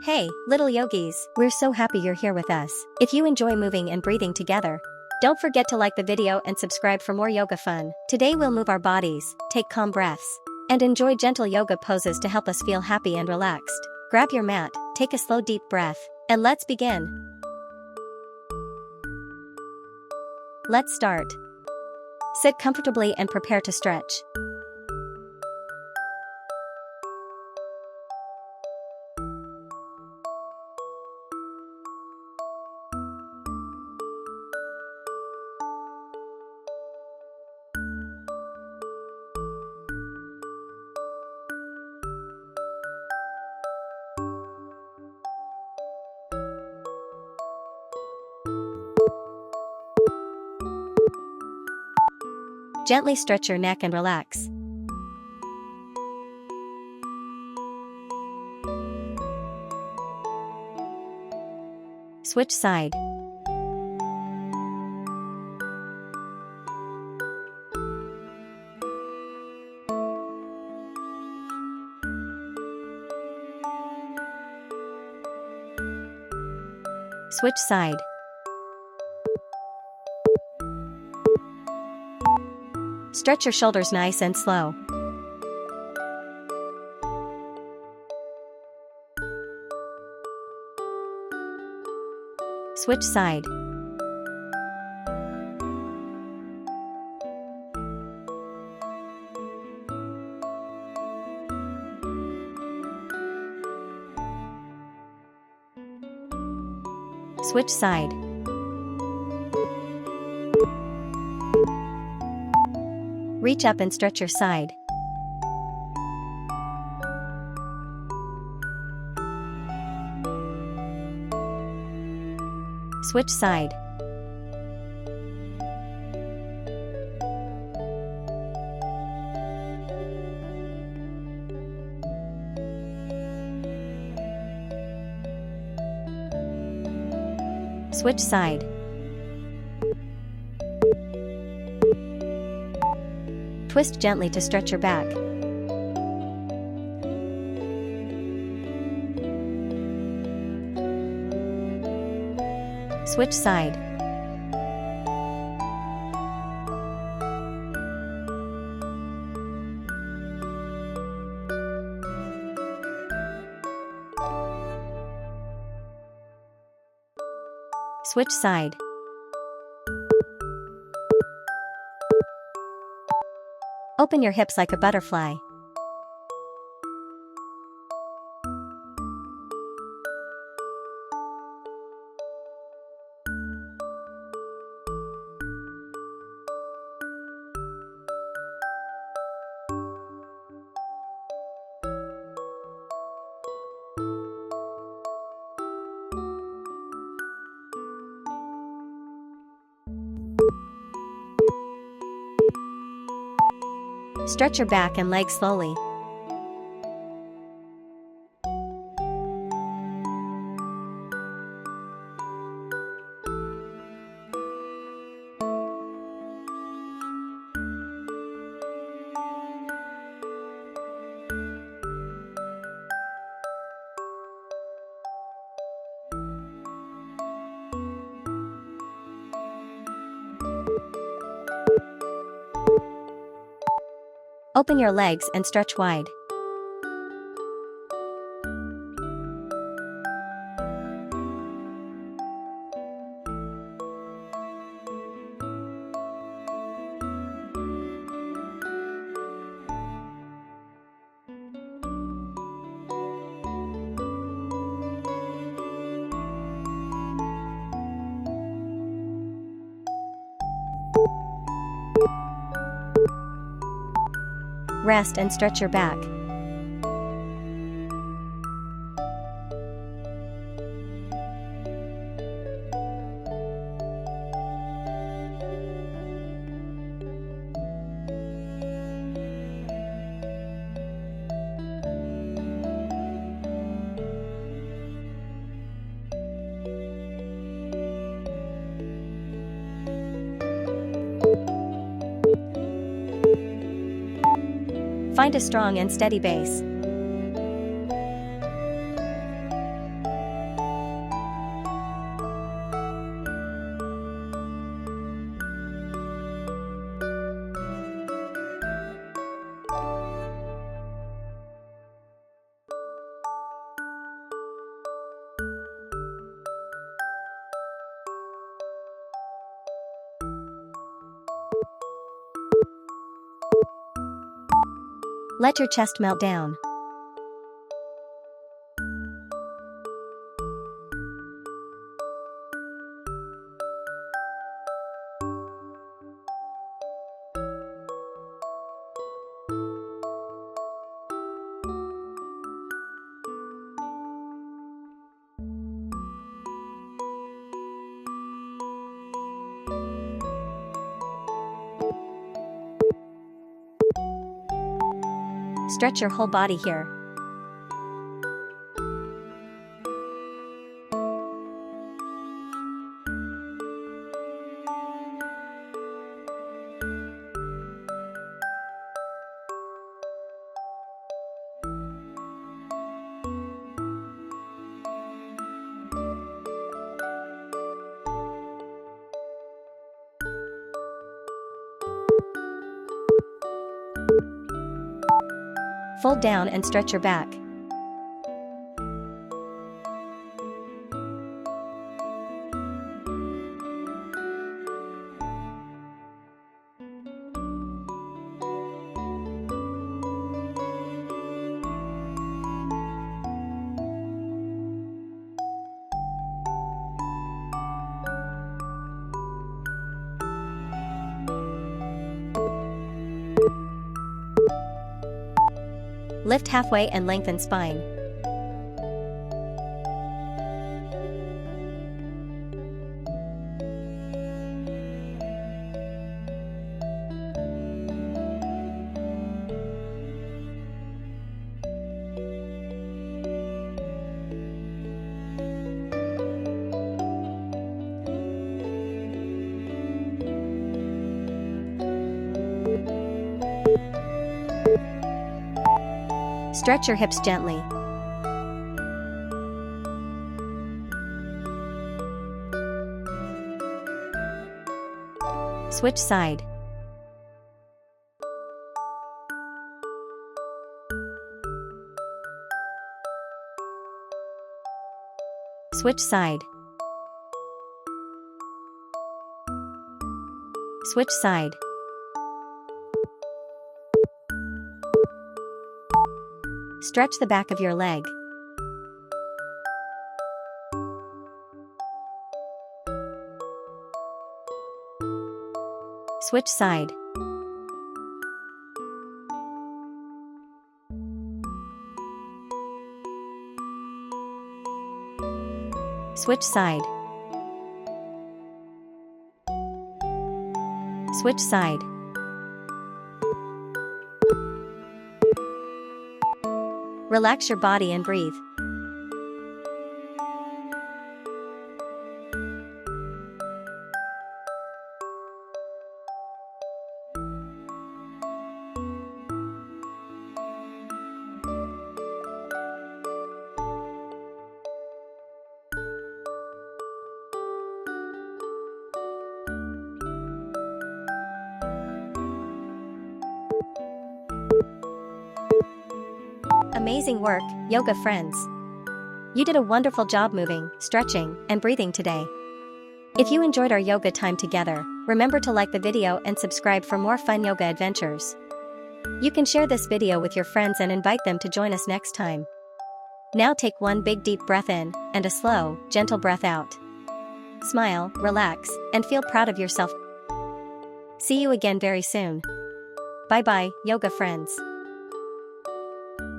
Hey, little yogis, we're so happy you're here with us. If you enjoy moving and breathing together, don't forget to like the video and subscribe for more yoga fun. Today we'll move our bodies, take calm breaths, and enjoy gentle yoga poses to help us feel happy and relaxed. Grab your mat, take a slow deep breath, and let's begin. Let's start. Sit comfortably and prepare to stretch. Gently stretch your neck and relax. Switch side. Switch side. Stretch your shoulders nice and slow. Switch side. Switch side. Reach up and stretch your side. Switch side. Switch side. Twist gently to stretch your back. Switch side. Switch side. Open your hips like a butterfly. Stretch your back and legs slowly. Open your legs and stretch wide. Rest and stretch your back. Find a strong and steady base. Let your chest melt down. Stretch your whole body here. Fold down and stretch your back. Lift halfway and lengthen spine. Stretch your hips gently. Switch side. Switch side. Switch side. Stretch the back of your leg. Switch side. Switch side. Switch side. Relax your body and breathe. Amazing work, yoga friends! You did a wonderful job moving, stretching, and breathing today. If you enjoyed our yoga time together, remember to like the video and subscribe for more fun yoga adventures. You can share this video with your friends and invite them to join us next time. Now take one big deep breath in, and a slow, gentle breath out. Smile, relax, and feel proud of yourself. See you again very soon. Bye bye, yoga friends.